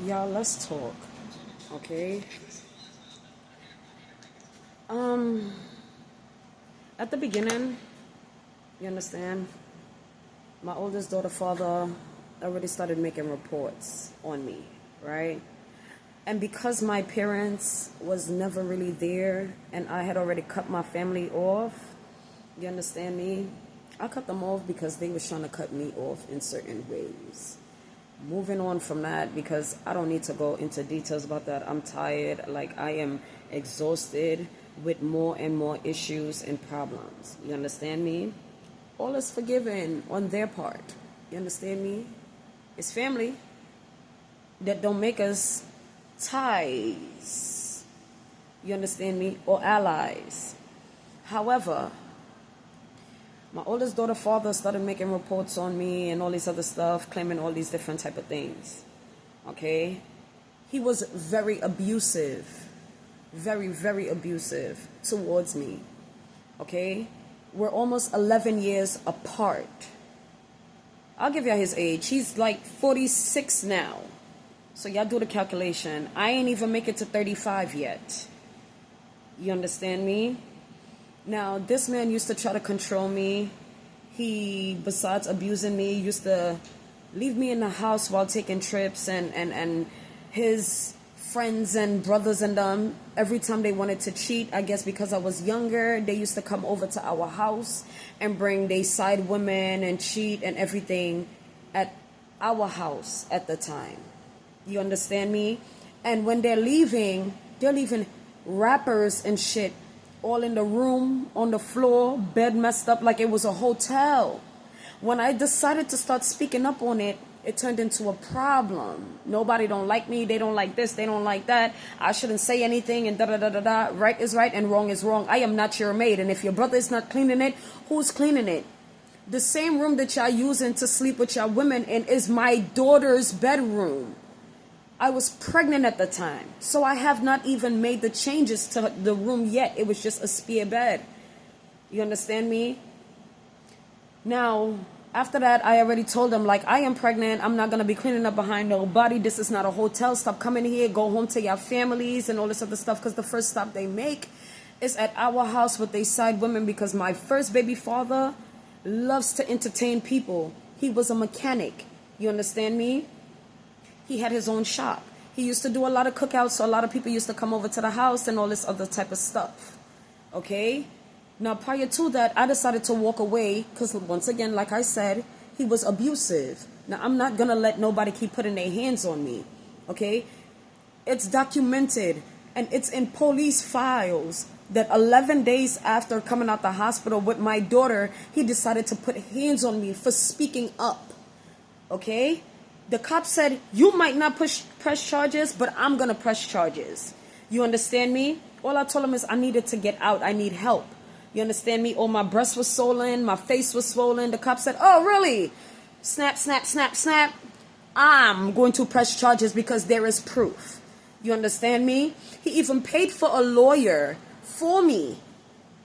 Y'all, let's talk. Okay. At the beginning, you understand, my oldest daughter father already started making reports on me, right? And because my parents was never really there and I had already cut my family off, you understand me? I cut them off because they was trying to cut me off in certain ways. Moving on from that, because I don't need to go into details about that. I'm tired. Like, I am exhausted with more and more issues and problems. You understand me? All is forgiven on their part. You understand me? It's family that don't make us ties. You understand me? Or allies. However, my oldest daughter father started making reports on me and all this other stuff, claiming all these different type of things. Okay? He was very abusive. Very, very abusive towards me. Okay? We're almost 11 years apart. I'll give y'all his age. He's like 46 now. So y'all do the calculation. I ain't even make it to 35 yet. You understand me? Now, this man used to try to control me. He, besides abusing me, used to leave me in the house while taking trips, and his friends and brothers and them, every time they wanted to cheat, I guess because I was younger, they used to come over to our house and bring their side women and cheat and everything at our house at the time. You understand me? And when they're leaving rappers and shit all in the room, on the floor, bed messed up like it was a hotel. When I decided to start speaking up on it, it turned into a problem. Nobody don't like me. They don't like this. They don't like that. I shouldn't say anything and da-da-da-da-da. Right is right and wrong is wrong. I am not your maid. And if your brother is not cleaning it, who's cleaning it? The same room that y'all using to sleep with y'all women in is my daughter's bedroom. I was pregnant at the time, so I have not even made the changes to the room yet. It was just a spare bed. You understand me? Now, after that, I already told them, like, I am pregnant. I'm not going to be cleaning up behind nobody. This is not a hotel. Stop coming here. Go home to your families and all this other stuff, because the first stop they make is at our house with they side women, because my first baby father loves to entertain people. He was a mechanic. You understand me? He had his own shop. He used to do a lot of cookouts, so a lot of people used to come over to the house and all this other type of stuff. Okay? Now, prior to that, I decided to walk away because, once again, like I said, he was abusive. Now, I'm not going to let nobody keep putting their hands on me. Okay? It's documented, and it's in police files that 11 days after coming out the hospital with my daughter, he decided to put hands on me for speaking up. Okay? The cop said, you might not press charges, but I'm going to press charges. You understand me? All I told him is I needed to get out. I need help. You understand me? Oh, my breast was swollen. My face was swollen. The cop said, oh, really? Snap, snap, snap, snap. I'm going to press charges because there is proof. You understand me? He even paid for a lawyer for me.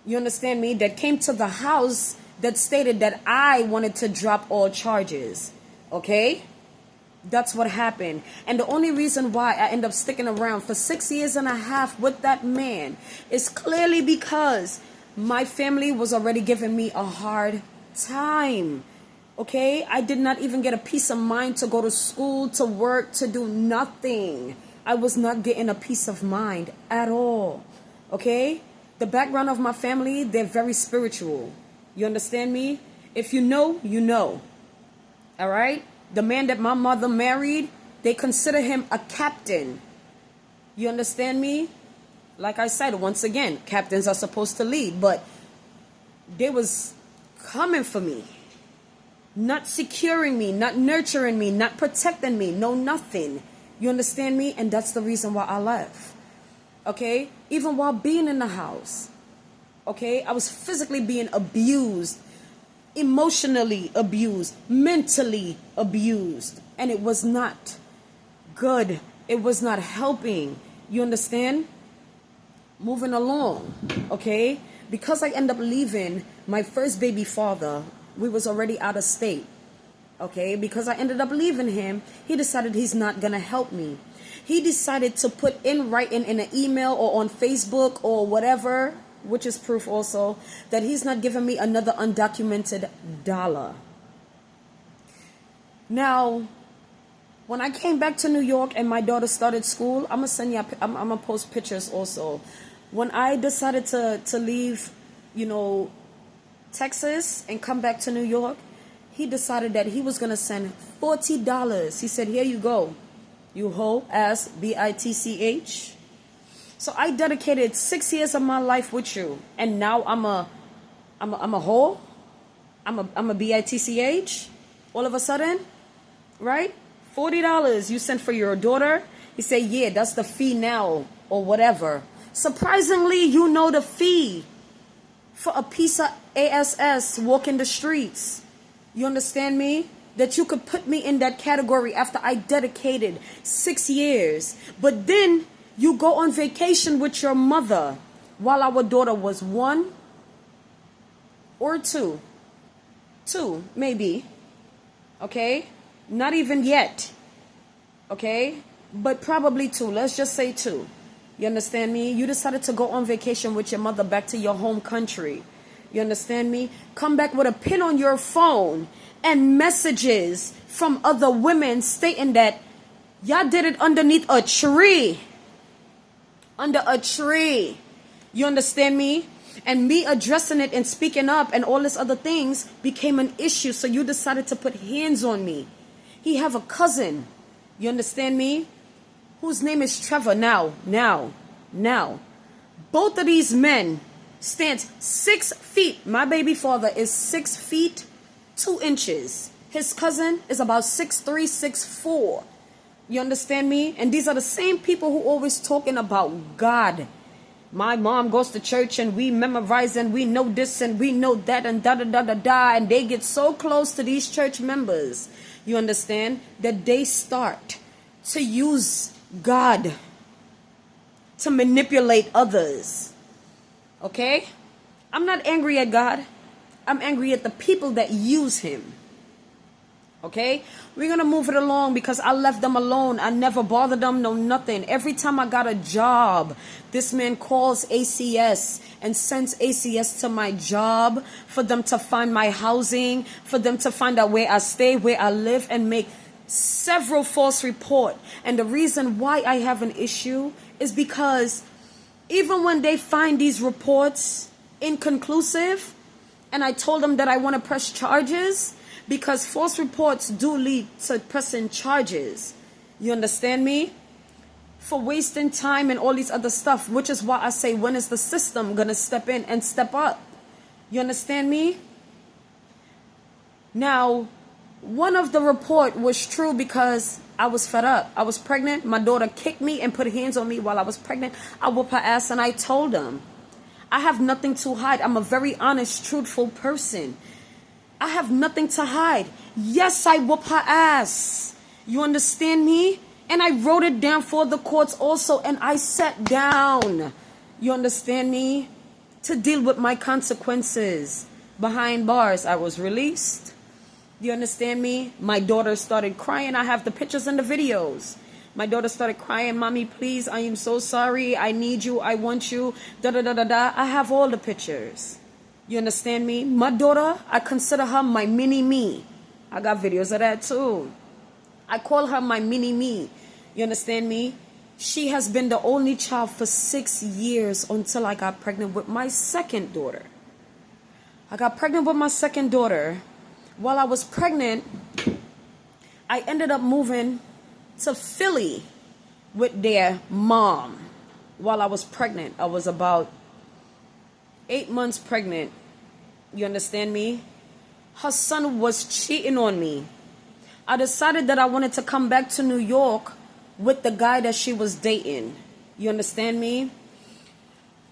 You understand me? That came to the house that stated that I wanted to drop all charges. Okay? That's what happened. And the only reason why I end up sticking around for 6 years and a half with that man is clearly because my family was already giving me a hard time. Okay? I did not even get a peace of mind to go to school, to work, to do nothing. I was not getting a peace of mind at all. Okay? The background of my family, they're very spiritual. You understand me? If you know, you know. All right? The man that my mother married, they consider him a captain. You understand me? Like I said, once again, captains are supposed to lead, but they was coming for me. Not securing me, not nurturing me, not protecting me, no nothing. You understand me? And that's the reason why I left. Okay? Even while being in the house. Okay? I was physically being abused. Emotionally abused, mentally abused, and it was not good. It was not helping. You understand? Moving along, okay? Because I end up leaving my first baby father, we was already out of state. Okay, because I ended up leaving him, he decided he's not gonna help me. He decided to put in writing in an email or on Facebook or whatever, which is proof also, that he's not giving me another undocumented dollar. Now, when I came back to New York and my daughter started school, I'm gonna post pictures also. When I decided to leave, Texas and come back to New York, he decided that he was gonna send $40. He said, "Here you go, you hoe ass bitch." So I dedicated 6 years of my life with you, and now I'm a hoe. I'm a bitch. All of a sudden, right? $40 you sent for your daughter. He said, "Yeah, that's the fee now," or whatever. Surprisingly, you know the fee for a piece of ass walking the streets. You understand me? That you could put me in that category after I dedicated 6 years. But then you go on vacation with your mother while our daughter was 1 or 2. 2, maybe. Okay? Not even yet. Okay? But probably 2. Let's just say 2. You understand me? You decided to go on vacation with your mother back to your home country. You understand me? Come back with a pin on your phone and messages from other women stating that y'all did it underneath a tree. Under a tree. You understand me? And me addressing it and speaking up and all this other things became an issue. So you decided to put hands on me. He have a cousin. You understand me? Whose name is Trevor now. Both of these men stand 6 feet. My baby father is 6 feet 2 inches. His cousin is about 6'3", 6'4". You understand me? And these are the same people who always talking about God. My mom goes to church and we memorize and we know this and we know that and da. And they get so close to these church members, you understand, that they start to use God to manipulate others. Okay? I'm not angry at God. I'm angry at the people that use him. Okay? We're going to move it along because I left them alone. I never bothered them, no nothing. Every time I got a job, this man calls ACS and sends ACS to my job for them to find my housing, for them to find out where I stay, where I live, and make several false reports. And the reason why I have an issue is because even when they find these reports inconclusive, and I told them that I want to press charges, because false reports do lead to pressing charges. You understand me? For wasting time and all these other stuff, which is why I say, when is the system going to step in and step up? You understand me? Now, one of the report was true because I was fed up. I was pregnant. My daughter kicked me and put hands on me while I was pregnant. I whooped her ass and I told them, I have nothing to hide. I'm a very honest, truthful person. I have nothing to hide. Yes, I whoop her ass. You understand me? And I wrote it down for the courts also. And I sat down. You understand me? To deal with my consequences. Behind bars, I was released. You understand me? My daughter started crying. I have the pictures and the videos. My daughter started crying. "Mommy, please, I am so sorry. I need you. I want you. Da. I have all the pictures. You understand me? My daughter, I consider her my mini-me. I got videos of that too. I call her my mini-me. You understand me? She has been the only child for 6 years until I got pregnant with my second daughter. I got pregnant with my second daughter. While I was pregnant, I ended up moving to Philly with their mom. While I was pregnant, I was about 8 months pregnant. You understand me? Her son was cheating on me. I decided that I wanted to come back to New York with the guy that she was dating. You understand me?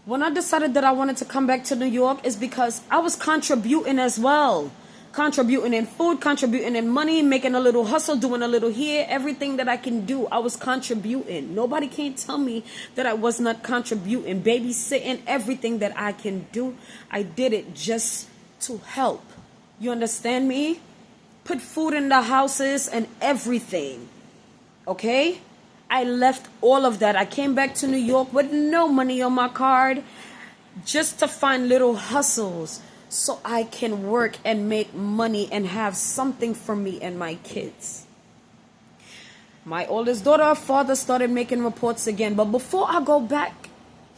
When I decided that I wanted to come back to New York is because I was contributing as well. Contributing in food, contributing in money, making a little hustle, doing a little here, everything that I can do, I was contributing. Nobody can tell me that I was not contributing, babysitting, everything that I can do. I did it just to help. You understand me? put food in the houses and everything. Okay? I left all of that. I came back to New York with no money on my card, just to find little hustles so I can work and make money and have something for me and my kids. My oldest daughter, father started making reports again. But before I go back,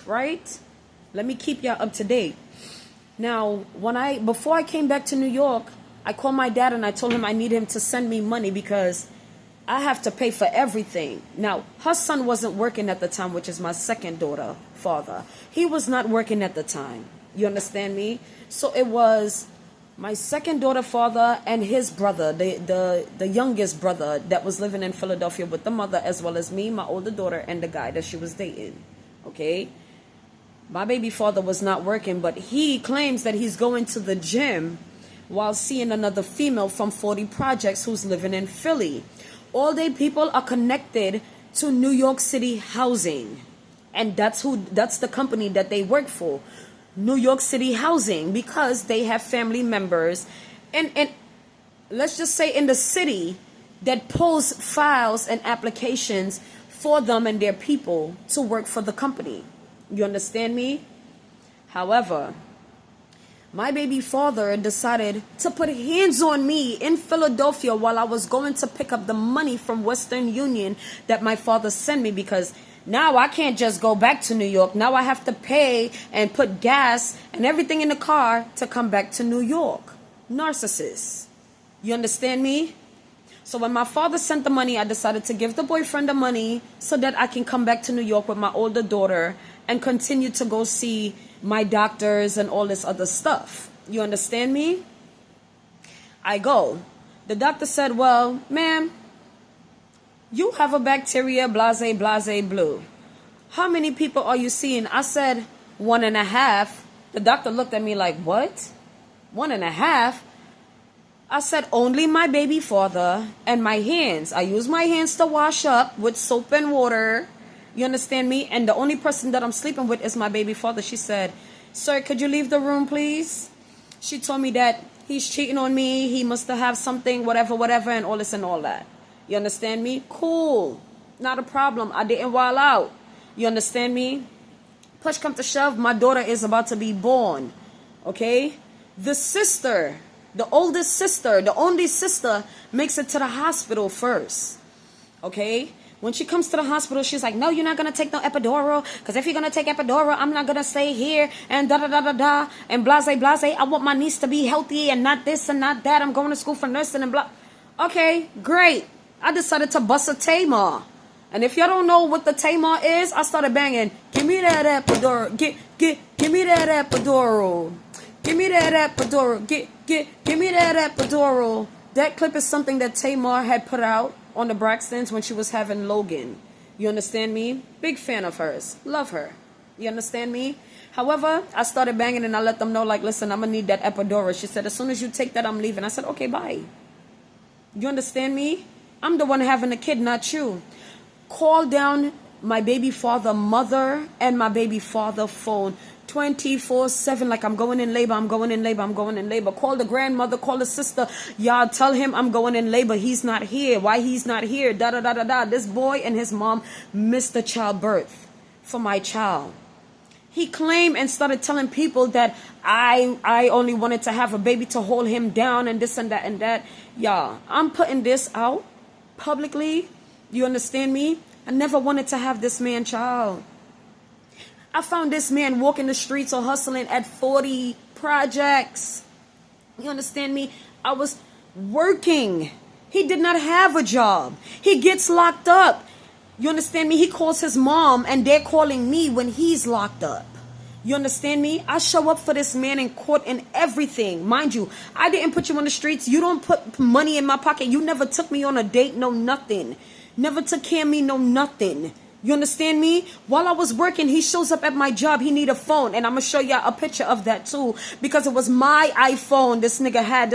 right? Let me keep y'all up to date. Now, before I came back to New York, I called my dad and I told him I need him to send me money because I have to pay for everything. Now, her son wasn't working at the time, which is my second daughter, father. He was not working at the time. You understand me? So it was my second daughter, father, and his brother, the youngest brother that was living in Philadelphia with the mother, as well as me, my older daughter, and the guy that she was dating. Okay? My baby father was not working, but he claims that he's going to the gym while seeing another female from 40 Projects who's living in Philly. All they people are connected to New York City Housing. And that's the company that they work for. New York City Housing, because they have family members and let's just say in the city that pulls files and applications for them and their people to work for the company. You understand me? However, my baby father decided to put hands on me in Philadelphia while I was going to pick up the money from Western Union that my father sent me, because now I can't just go back to New York. Now I have to pay and put gas and everything in the car to come back to New York. Narcissist. You understand me? So when my father sent the money, I decided to give the boyfriend the money so that I can come back to New York with my older daughter and continue to go see my doctors and all this other stuff. You understand me? I go. The doctor said, well, ma'am, you have a bacteria, blase, blase, blue. How many people are you seeing? I said, 1.5. The doctor looked at me like, what? 1.5? I said, only my baby father and my hands. I use my hands to wash up with soap and water. You understand me? And the only person that I'm sleeping with is my baby father. She said, sir, could you leave the room, please? She told me that he's cheating on me. He must have something, whatever, and all this and all that. You understand me? Cool. Not a problem. I didn't wild out. You understand me? Push come to shove, my daughter is about to be born. Okay? The sister, the oldest sister, the only sister, makes it to the hospital first. Okay? When she comes to the hospital, she's like, no, you're not going to take no epidural. Because if you're going to take epidural, I'm not going to stay here. And da-da-da-da-da. And blase, blase. I want my niece to be healthy and not this and not that. I'm going to school for nursing and blah. Okay, great. I decided to bust a Tamar. And if y'all don't know what the Tamar is, I started banging, give me that epidural. Give me that epidural. Give me that epidural. Give me that epidural. That clip is something that Tamar had put out on the Braxtons when she was having Logan. You understand me? Big fan of hers. Love her. You understand me? However, I started banging and I let them know, like, listen, I'm going to need that epidural. She said, as soon as you take that, I'm leaving. I said, okay, bye. You understand me? I'm the one having the kid, not you. Call down my baby father mother and my baby father phone 24/7, like I'm going in labor, I'm going in labor, I'm going in labor. Call the grandmother, call the sister. Y'all tell him I'm going in labor. He's not here. Why he's not here? Da da da da da. This boy and his mom missed the childbirth for my child. He claimed and started telling people that I only wanted to have a baby to hold him down and this and that and that. Y'all, I'm putting this out publicly. You understand me? I never wanted to have this man child. I found this man walking the streets or hustling at 40 Projects. You understand me? I was working. He did not have a job. He gets locked up. You understand me? He calls his mom and they're calling me when he's locked up. You understand me? I show up for this man in court and everything. Mind you, I didn't put you on the streets. You don't put money in my pocket. You never took me on a date, no nothing. Never took care of me, no nothing. You understand me? While I was working, he shows up at my job. He need a phone. And I'm going to show y'all a picture of that too. Because it was my iPhone this nigga had.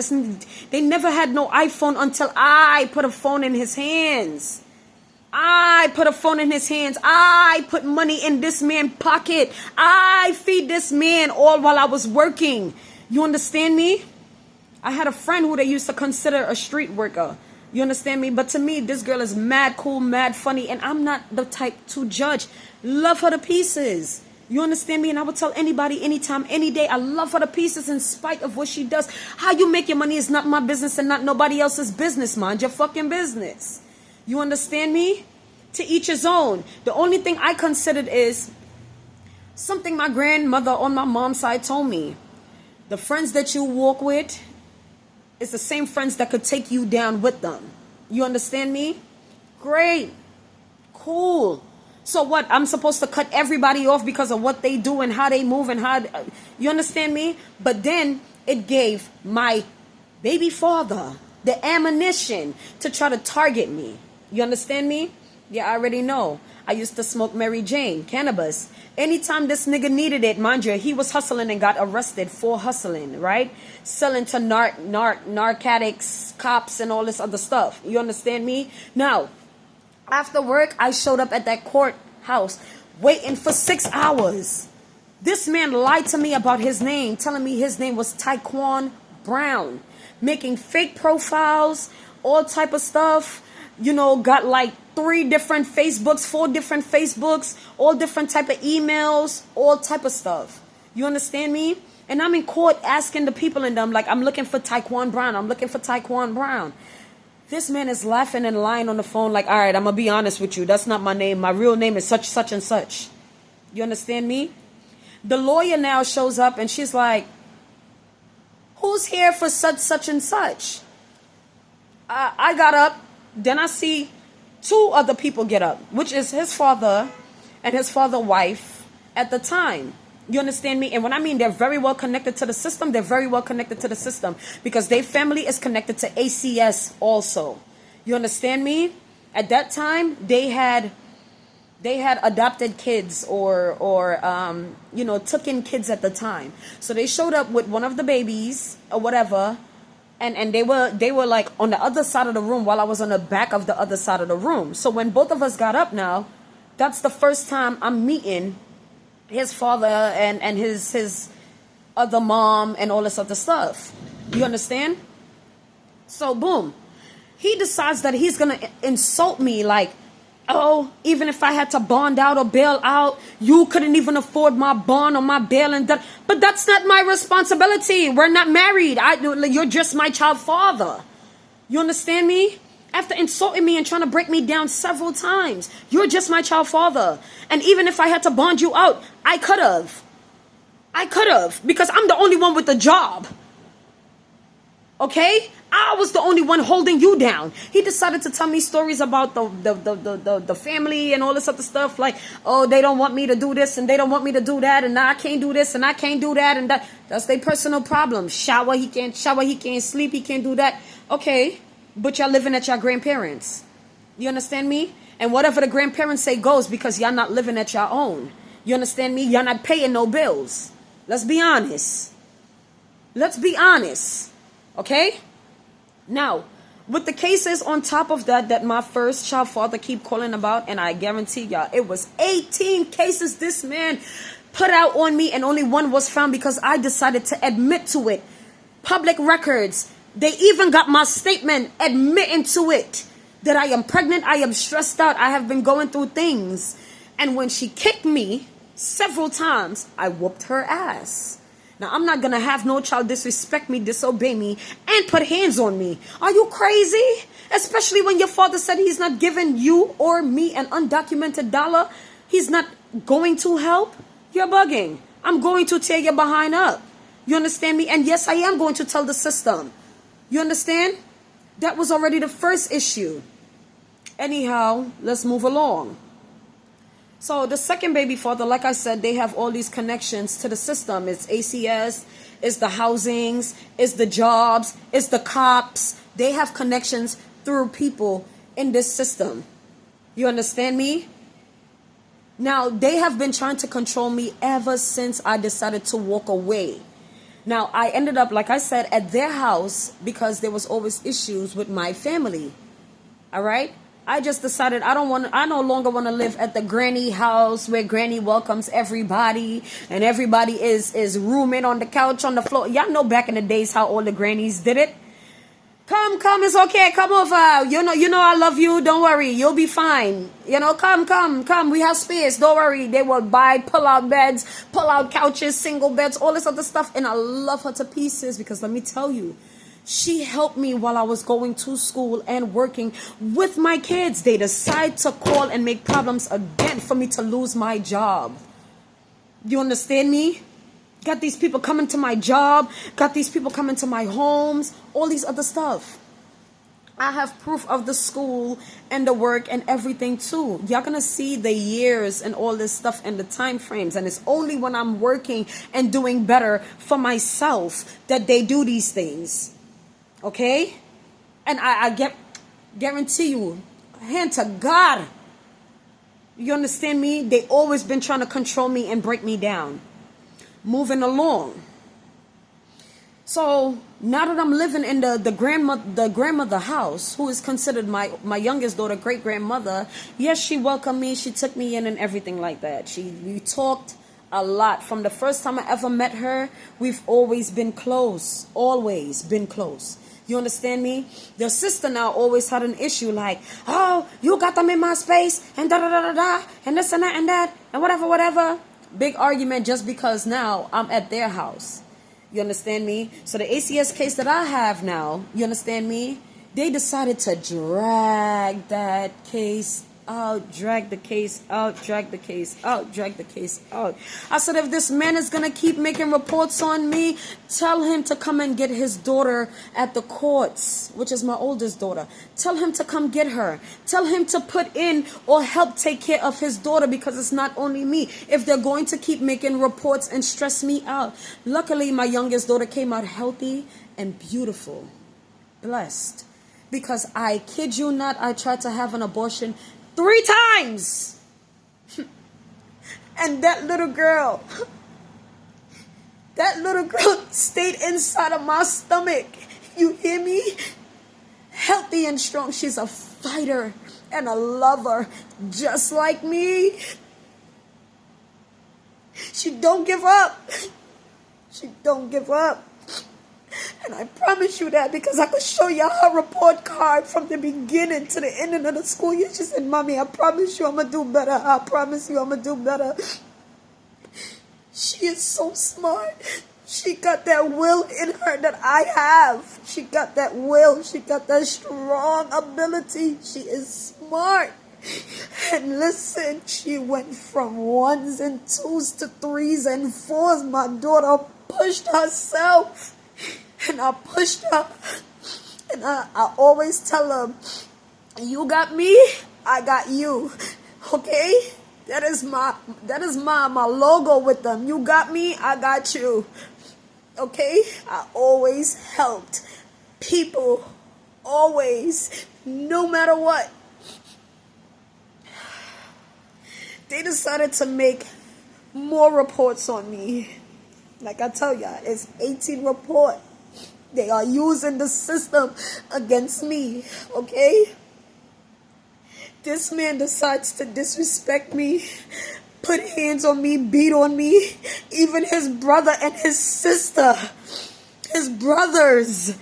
They never had no iPhone until I put a phone in his hands. I put a phone in his hands. I put money in this man's pocket. I feed this man all while I was working. You understand me? I had a friend who they used to consider a street worker. You understand me? But to me, this girl is mad cool, mad funny, and I'm not the type to judge. Love her to pieces. You understand me? And I would tell anybody, anytime, any day, I love her to pieces in spite of what she does. How you make your money is not my business and not nobody else's business. Mind your fucking business. You understand me? To each his own. The only thing I considered is something my grandmother on my mom's side told me. The friends that you walk with is the same friends that could take you down with them. You understand me? Great. Cool. So what? I'm supposed to cut everybody off because of what they do and how they move and how... You understand me? But then it gave my baby father the ammunition to try to target me. You understand me? Yeah, I already know. I used to smoke Mary Jane, cannabis. Anytime this nigga needed it, mind you, he was hustling and got arrested for hustling, right? Selling to narcotics, cops, and all this other stuff. You understand me? Now, after work, I showed up at that courthouse waiting for 6 hours. This man lied to me about his name, telling me his name was Taekwon Brown, making fake profiles, all type of stuff. You know, got like 3 different Facebooks, 4 different Facebooks, all different type of emails, all type of stuff. You understand me? And I'm in court asking the people in them, like, I'm looking for Taekwon Brown. I'm looking for Taekwon Brown. This man is laughing and lying on the phone like, all right, I'm going to be honest with you. That's not my name. My real name is such, such, and such. You understand me? The lawyer now shows up and she's like, who's here for such, such, and such? I got up. Then I see 2 other people get up, which is his father and his father's wife at the time. You understand me? And when I mean they're very well connected to the system, they're very well connected to the system because their family is connected to ACS also. You understand me? At that time, they had adopted kids or took in kids at the time. So they showed up with one of the babies or whatever. And they were like on the other side of the room while I was on the back of the other side of the room. So when both of us got up now, that's the first time I'm meeting his father and his other mom and all this other stuff. You understand? So boom. He decides that he's going to insult me like, oh, even if I had to bond out or bail out, you couldn't even afford my bond or my bail and that. But that's not my responsibility. We're not married. You're just my child father. You understand me? After insulting me and trying to break me down several times, you're just my child father. And even if I had to bond you out, I could have. Because I'm the only one with the job. Okay? I was the only one holding you down. He decided to tell me stories about the family and all this other stuff. Like, oh, they don't want me to do this and they don't want me to do that. And I can't do this and I can't do that. And that's their personal problem. Shower, he can't sleep, he can't do that. Okay, but y'all living at your grandparents. You understand me? And whatever the grandparents say goes because y'all not living at your own. You understand me? Y'all not paying no bills. Let's be honest. Okay? Now, with the cases on top of that my first child father keep calling about, and I guarantee y'all, it was 18 cases this man put out on me, and only 1 was found because I decided to admit to it. Public records. They even got my statement admitting to it. That I am pregnant, I am stressed out, I have been going through things. And when she kicked me several times, I whooped her ass. Now, I'm not going to have no child disrespect me, disobey me, and put hands on me. Are you crazy? Especially when your father said he's not giving you or me an undocumented dollar. He's not going to help. You're bugging. I'm going to tear your behind up. You understand me? And yes, I am going to tell the system. You understand? That was already the first issue. Anyhow, let's move along. So the second baby father, like I said, they have all these connections to the system. It's ACS, it's the housings, it's the jobs, it's the cops. They have connections through people in this system. You understand me? Now, they have been trying to control me ever since I decided to walk away. Now, I ended up, like I said, at their house because there was always issues with my family. All right? I just decided I no longer want to live at the granny house where granny welcomes everybody and everybody is rooming on the couch, on the floor. Y'all know back in the days how all the grannies did it. Come, it's okay. Come over. You know I love you. Don't worry. You'll be fine. Come. We have space. Don't worry. They will buy pull-out beds, pull-out couches, single beds, all this other stuff. And I love her to pieces because let me tell you, she helped me while I was going to school and working with my kids. They decide to call and make problems again for me to lose my job. You understand me? Got these people coming to my job, got these people coming to my homes, all these other stuff. I have proof of the school and the work and everything too. Y'all gonna see the years and all this stuff and the time frames. And it's only when I'm working and doing better for myself that they do these things. Okay? And I guarantee you, hand to God. You understand me? They always been trying to control me and break me down. Moving along. So now that I'm living in the grandmother house, who is considered my youngest daughter, great grandmother, yes, she welcomed me, she took me in and everything like that. We talked a lot. From the first time I ever met her, we've always been close. Always been close. You understand me? The sister now always had an issue like, oh, you got them in my space and da and this and that and whatever. Big argument just because now I'm at their house. You understand me? So the ACS case that I have now, you understand me? They decided to drag that case out, drag the case out. I said, if this man is going to keep making reports on me, tell him to come and get his daughter at the courts, which is my oldest daughter. Tell him to come get her. Tell him to put in or help take care of his daughter because it's not only me. If they're going to keep making reports and stress me out. Luckily, my youngest daughter came out healthy and beautiful. Blessed. Because I kid you not, I tried to have an abortion 3 times. And that little girl stayed inside of my stomach. You hear me? Healthy and strong. She's a fighter and a lover just like me. She don't give up. She don't give up. And I promise you that because I could show you her report card from the beginning to the ending of the school year. She said, Mommy, I promise you I'm going to do better. I promise you I'm going to do better. She is so smart. She got that will in her that I have. She got that will. She got that strong ability. She is smart. And listen, she went from 1s and 2s to 3s and 4s. My daughter pushed herself. And I pushed her. And I always tell her, you got me, I got you. Okay? That is my logo with them. You got me, I got you. Okay? I always helped people. Always. No matter what. They decided to make more reports on me. Like I tell y'all, it's 18 reports. They are using the system against me, okay? This man decides to disrespect me, put hands on me, beat on me, even his brother and his sister, his brothers,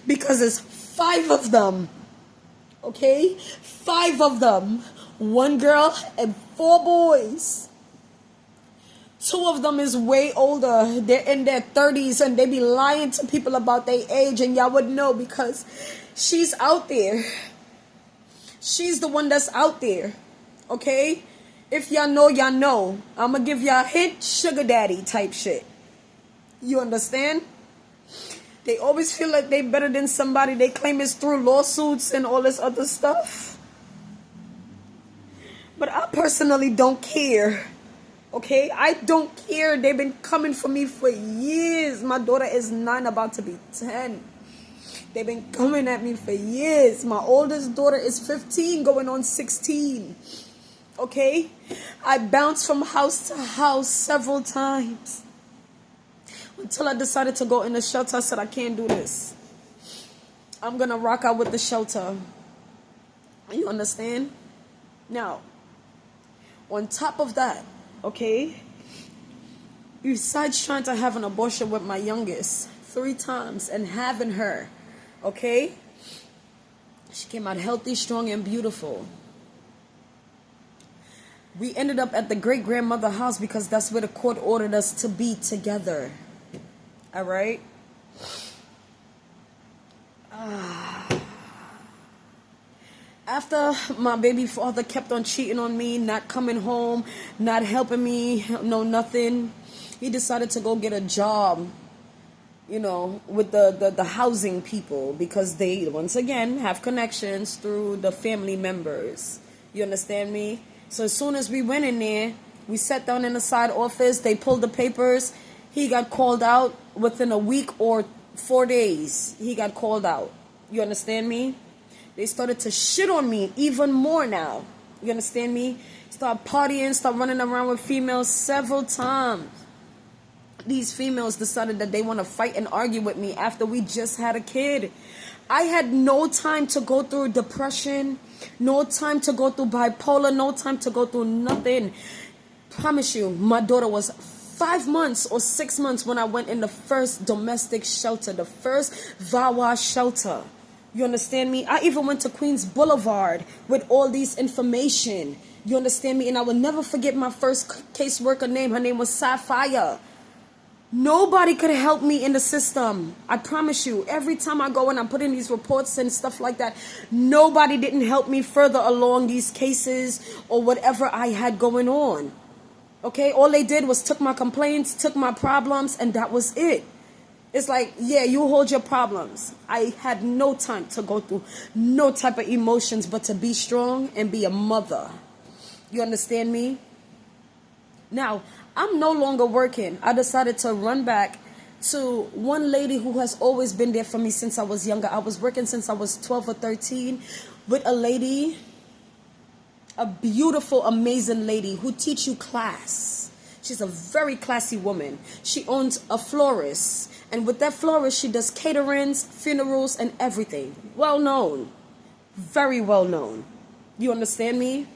because it's 5 of them, okay? 5 of them, 1 girl and 4 boys. 2 of them is way older. They're in their 30s and they be lying to people about their age, and y'all would know because she's out there. She's the one that's out there. Okay? If y'all know, y'all know. I'm going to give y'all a hint, sugar daddy type shit. You understand? They always feel like they better than somebody. They claim it's through lawsuits and all this other stuff. But I personally don't care. Okay, I don't care. They've been coming for me for years. My daughter is 9, about to be 10. They've been coming at me for years. My oldest daughter is 15, going on 16. Okay, I bounced from house to house several times until I decided to go in the shelter. I said, I can't do this. I'm gonna rock out with the shelter. You understand? Now, on top of that, okay, besides trying to have an abortion with my youngest 3 times and having her, okay, she came out healthy, strong, and beautiful. We ended up at the great-grandmother house because that's where the court ordered us to be together. All right? After my baby father kept on cheating on me, not coming home, not helping me, no nothing, he decided to go get a job, you know, with the housing people, because they, once again, have connections through the family members. You understand me? So as soon as we went in there, we sat down in the side office, they pulled the papers, he got called out within a week or 4 days. He got called out. You understand me? They started to shit on me even more now. You understand me? Start partying, start running around with females several times. These females decided that they want to fight and argue with me after we just had a kid. I had no time to go through depression, no time to go through bipolar, no time to go through nothing. Promise you, my daughter was 5 months or 6 months when I went in the first domestic shelter, the first VAWA shelter. You understand me? I even went to Queens Boulevard with all these information. You understand me? And I will never forget my first caseworker name. Her name was Sapphire. Nobody could help me in the system. I promise you, every time I go and I'm putting these reports and stuff like that, nobody didn't help me further along these cases or whatever I had going on. Okay, all they did was took my complaints, took my problems, and that was it. It's like, yeah, you hold your problems. I had no time to go through no type of emotions but to be strong and be a mother. You understand me? Now, I'm no longer working. I decided to run back to one lady who has always been there for me since I was younger. I was working since I was 12 or 13 with a lady, a beautiful, amazing lady who teach you class. She's a very classy woman. She owns a florist. And with that florist, she does caterings, funerals, and everything. Well known. Very well known. You understand me?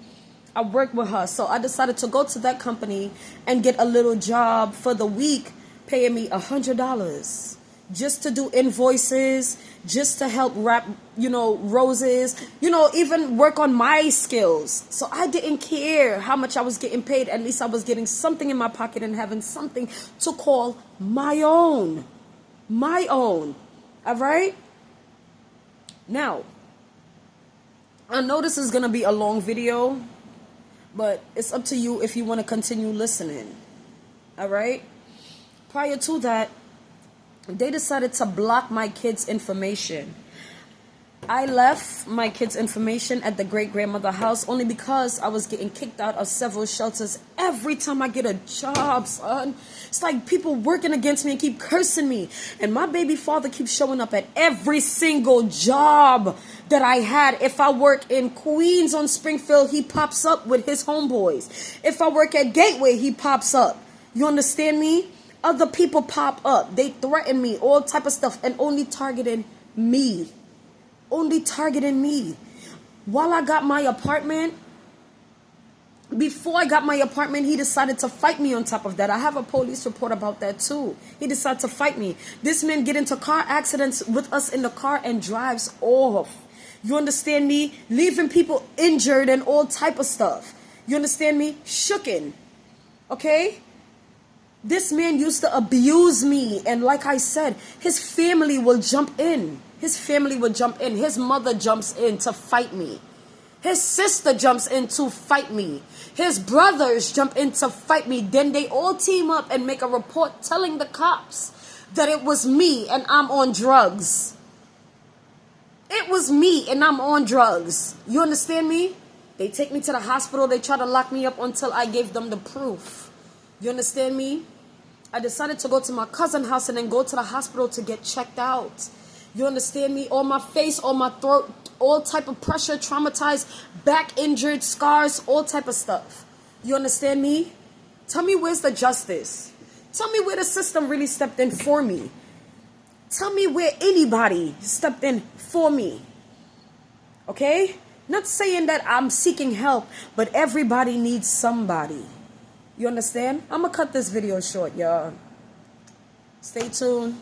I worked with her, so I decided to go to that company and get a little job for the week, paying me $100 just to do invoices, just to help wrap, roses, even work on my skills. So I didn't care how much I was getting paid. At least I was getting something in my pocket and having something to call my own. My own. All right? Now, I know this is going to be a long video, but it's up to you if you want to continue listening. All right? Prior to that, they decided to block my kids' information. I left my kids' information at the great-grandmother house only because I was getting kicked out of several shelters every time I get a job, son. It's like people working against me and keep cursing me. And my baby father keeps showing up at every single job that I had. If I work in Queens on Springfield, he pops up with his homeboys. If I work at Gateway, he pops up. You understand me? Other people pop up. They threaten me, all type of stuff, and only targeting me. Only targeting me. While I got my apartment, before I got my apartment, he decided to fight me on top of that. I have a police report about that too. He decided to fight me. This man get into car accidents with us in the car and drives off. You understand me? Leaving people injured and all type of stuff. You understand me? Shooken. Okay? This man used to abuse me. And like I said, his family will jump in. His family would jump in. His mother jumps in to fight me. His sister jumps in to fight me. His brothers jump in to fight me. Then they all team up and make a report telling the cops that it was me and I'm on drugs. It was me and I'm on drugs. You understand me? They take me to the hospital. They try to lock me up until I gave them the proof. You understand me? I decided to go to my cousin's house and then go to the hospital to get checked out. You understand me? On my face, on my throat, all type of pressure, traumatized, back injured, scars, all type of stuff. You understand me? Tell me where's the justice. Tell me where the system really stepped in for me. Tell me where anybody stepped in for me. Okay? Not saying that I'm seeking help, but everybody needs somebody. You understand? I'm going to cut this video short, y'all. Stay tuned.